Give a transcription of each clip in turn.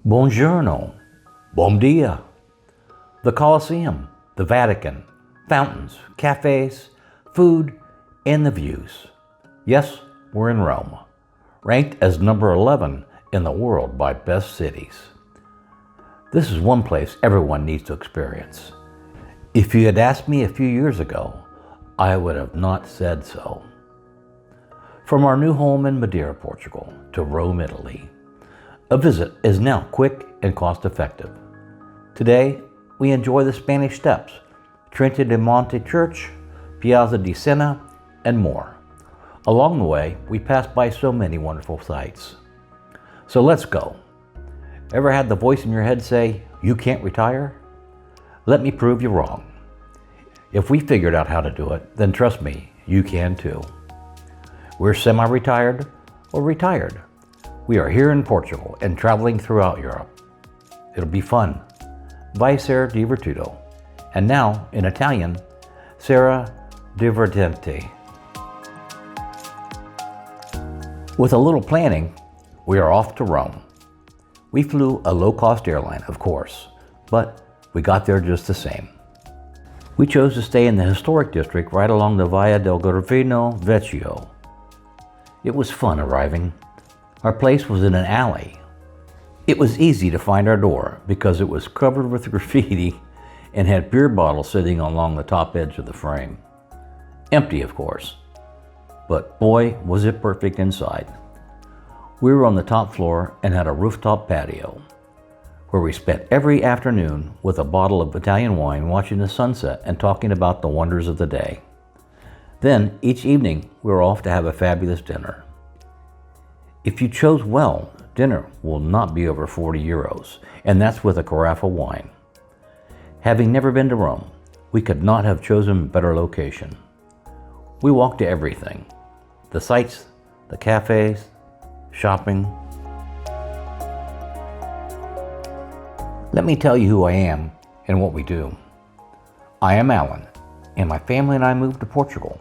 Buongiorno, bom dia, the Colosseum, the Vatican, fountains, cafes, food, and the views. Yes, we're in Rome, ranked as number 11 in the world by best cities. This is one place everyone needs to experience. If you had asked me a few years ago, I would have not said so. From our new home in Madeira, Portugal, to Rome, Italy, a visit is now quick and cost-effective. Today, we enjoy the Spanish Steps, Trinity de Monte Church, Piazza di Siena, and more. Along the way, we pass by so many wonderful sights. So let's go. Ever had the voice in your head say, "You can't retire"? Let me prove you wrong. If we figured out how to do it, then trust me, you can too. We're semi-retired or retired. We are here in Portugal and traveling throughout Europe. It'll be fun. Vai ser divertido. And now, in Italian, sarà divertente. With a little planning, we are off to Rome. We flew a low-cost airline, of course, but we got there just the same. We chose to stay in the historic district right along the Via del Gravino Vecchio. It was fun arriving. Our place was in an alley. It was easy to find our door because it was covered with graffiti and had beer bottles sitting along the top edge of the frame. Empty, of course, but boy, was it perfect inside. We were on the top floor and had a rooftop patio where we spent every afternoon with a bottle of Italian wine watching the sunset and talking about the wonders of the day. Then, each evening, we were off to have a fabulous dinner. If you chose well, dinner will not be over 40 euros, and that's with a carafe of wine. Having never been to Rome, we could not have chosen a better location. We walked to everything: the sights, the cafes, shopping. Let me tell you who I am and what we do. I am Alan, and my family and I moved to Portugal.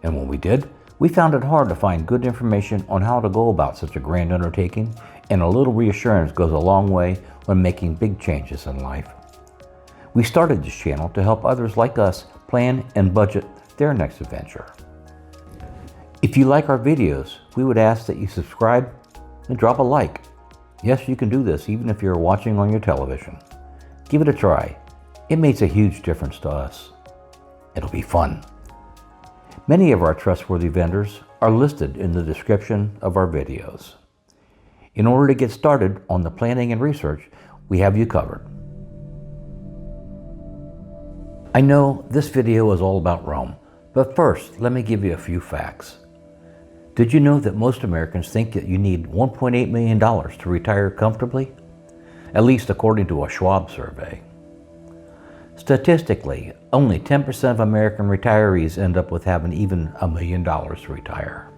And when we did, we found it hard to find good information on how to go about such a grand undertaking, and a little reassurance goes a long way when making big changes in life. We started this channel to help others like us plan and budget their next adventure. If you like our videos, we would ask that you subscribe and drop a like. Yes, you can do this even if you're watching on your television. Give it a try. It makes a huge difference to us. It'll be fun. Many of our trustworthy vendors are listed in the description of our videos. In order to get started on the planning and research, we have you covered. I know this video is all about Rome, but first, let me give you a few facts. Did you know that most Americans think that you need $1.8 million to retire comfortably? At least according to a Schwab survey. Statistically, only 10% of American retirees end up with having even $1 million to retire.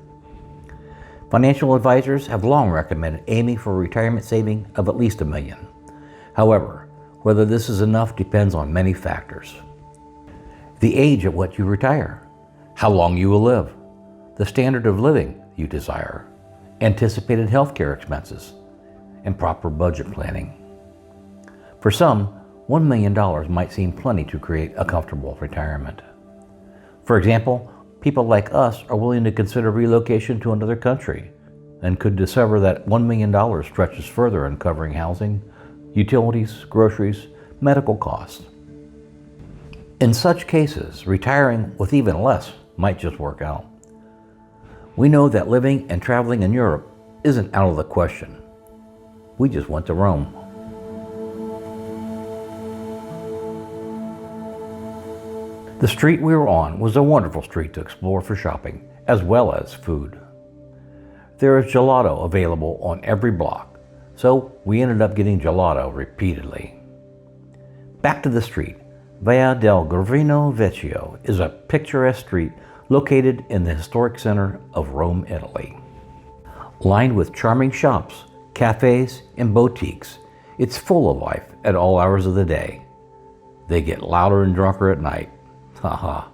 Financial advisors have long recommended aiming for a retirement saving of at least $1 million. However, whether this is enough depends on many factors. The age at which you retire, how long you will live, the standard of living you desire, anticipated healthcare expenses, and proper budget planning. For some, $1 million might seem plenty to create a comfortable retirement. For example, people like us are willing to consider relocation to another country and could discover that $1 million stretches further in covering housing, utilities, groceries, medical costs. In such cases, retiring with even less might just work out. We know that living and traveling in Europe isn't out of the question. We just went to Rome. The street we were on was a wonderful street to explore for shopping, as well as food. There is gelato available on every block, so we ended up getting gelato repeatedly. Back to the street, Via del Gravino Vecchio is a picturesque street located in the historic center of Rome, Italy. Lined with charming shops, cafes, and boutiques, it's full of life at all hours of the day. They get louder and drunker at night. Haha.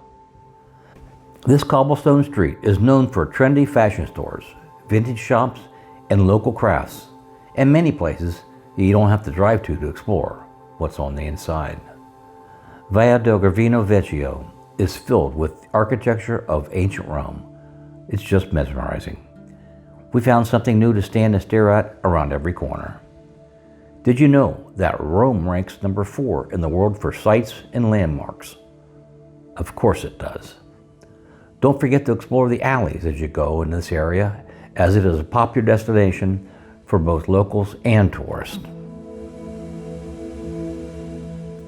This cobblestone street is known for trendy fashion stores, vintage shops, and local crafts. In many places, you don't have to drive to explore what's on the inside. Via del Gravino Vecchio is filled with architecture of ancient Rome. It's just mesmerizing. We found something new to stand and stare at around every corner. Did you know that Rome ranks number 4 in the world for sites and landmarks? Of course it does. Don't forget to explore the alleys as you go in this area, as it is a popular destination for both locals and tourists.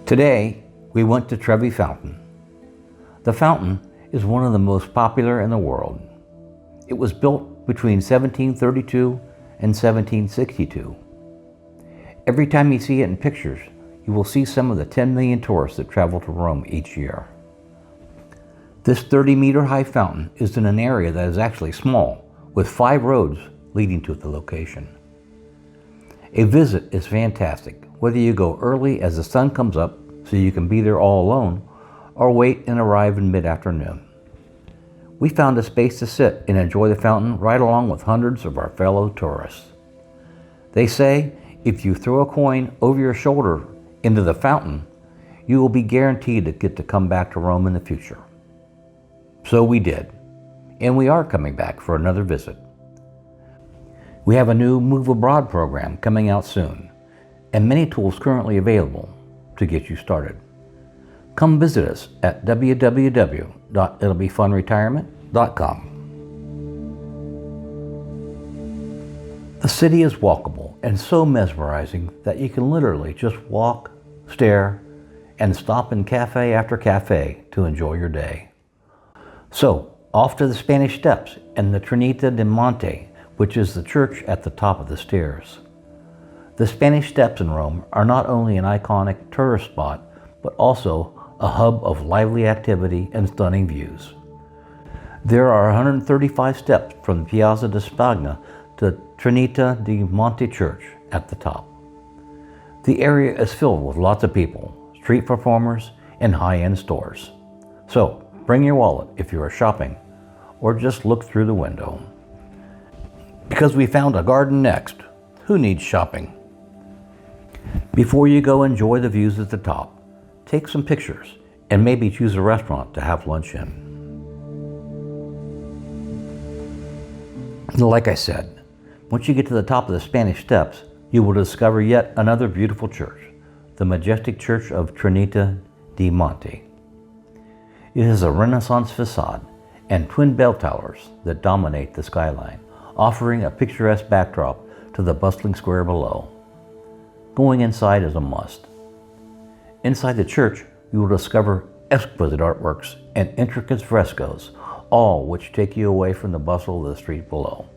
Today, we went to Trevi Fountain. The fountain is one of the most popular in the world. It was built between 1732 and 1762. Every time you see it in pictures, you will see some of the 10 million tourists that travel to Rome each year. This 30-meter high fountain is in an area that is actually small, with 5 roads leading to the location. A visit is fantastic, whether you go early as the sun comes up so you can be there all alone, or wait and arrive in mid-afternoon. We found a space to sit and enjoy the fountain right along with hundreds of our fellow tourists. They say if you throw a coin over your shoulder into the fountain, you will be guaranteed to get to come back to Rome in the future. So we did, and we are coming back for another visit. We have a new Move Abroad program coming out soon, and many tools currently available to get you started. Come visit us at www.it'llbefunretirement.com. The city is walkable and so mesmerizing that you can literally just walk, stare, and stop in cafe after cafe to enjoy your day. So, off to the Spanish Steps and the Trinita di Monte, which is the church at the top of the stairs. The Spanish Steps in Rome are not only an iconic tourist spot, but also a hub of lively activity and stunning views. There are 135 steps from Piazza di Spagna to Trinita di Monte Church at the top. The area is filled with lots of people, street performers, and high-end stores. So, bring your wallet if you are shopping, or just look through the window. Because we found a garden next, who needs shopping? Before you go enjoy the views at the top, take some pictures and maybe choose a restaurant to have lunch in. Like I said, once you get to the top of the Spanish Steps, you will discover yet another beautiful church, the majestic Church of Trinita di Monte. It has a Renaissance facade and twin bell towers that dominate the skyline, offering a picturesque backdrop to the bustling square below. Going inside is a must. Inside the church, you will discover exquisite artworks and intricate frescoes, all which take you away from the bustle of the street below,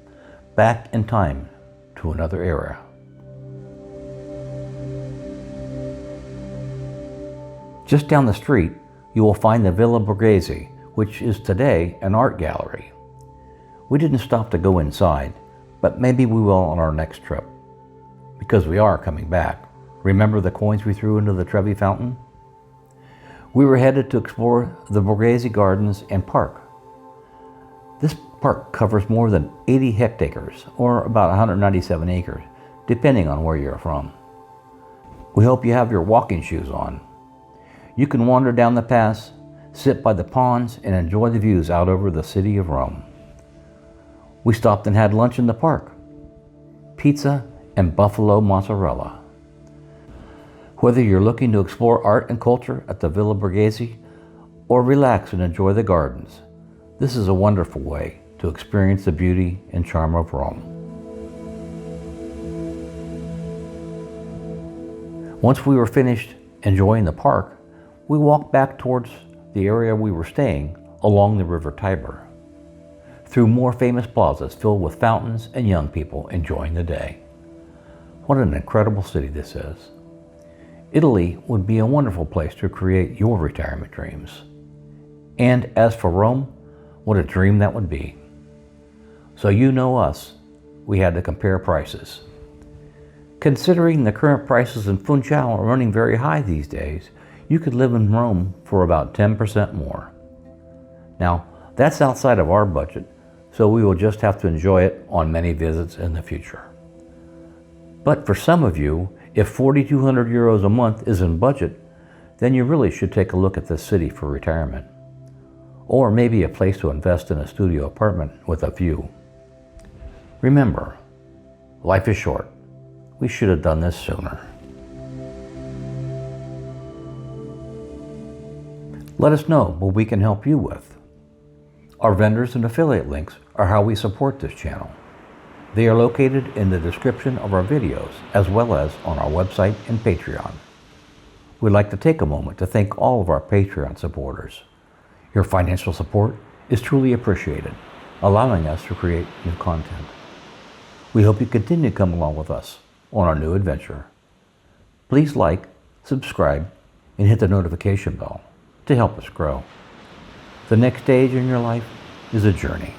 back in time to another era. Just down the street, you will find the Villa Borghese, which is today an art gallery. We didn't stop to go inside, but maybe we will on our next trip. Because we are coming back. Remember the coins we threw into the Trevi Fountain? We were headed to explore the Borghese Gardens and Park. This park covers more than 80 hectares, or about 197 acres, depending on where you're from. We hope you have your walking shoes on. You can wander down the paths, sit by the ponds, and enjoy the views out over the city of Rome. We stopped and had lunch in the park. Pizza and buffalo mozzarella. Whether you're looking to explore art and culture at the Villa Borghese or relax and enjoy the gardens, this is a wonderful way to experience the beauty and charm of Rome. Once we were finished enjoying the park, we walked back towards the area we were staying along the River Tiber, through more famous plazas filled with fountains and young people enjoying the day. What an incredible city this is. Italy would be a wonderful place to create your retirement dreams. And as for Rome, what a dream that would be. So you know us, we had to compare prices. Considering the current prices in Funchal are running very high these days, you could live in Rome for about 10% more. Now, that's outside of our budget, so we will just have to enjoy it on many visits in the future. But for some of you, If 4,200 euros a month is in budget, then you really should take a look at this city for retirement. Or maybe a place to invest in a studio apartment with a view. Remember, life is short. We should have done this sooner. Let us know what we can help you with. Our vendors and affiliate links are how we support this channel. They are located in the description of our videos as well as on our website and Patreon. We'd like to take a moment to thank all of our Patreon supporters. Your financial support is truly appreciated, allowing us to create new content. We hope you continue to come along with us on our new adventure. Please like, subscribe, and hit the notification bell to help us grow. The next stage in your life is a journey.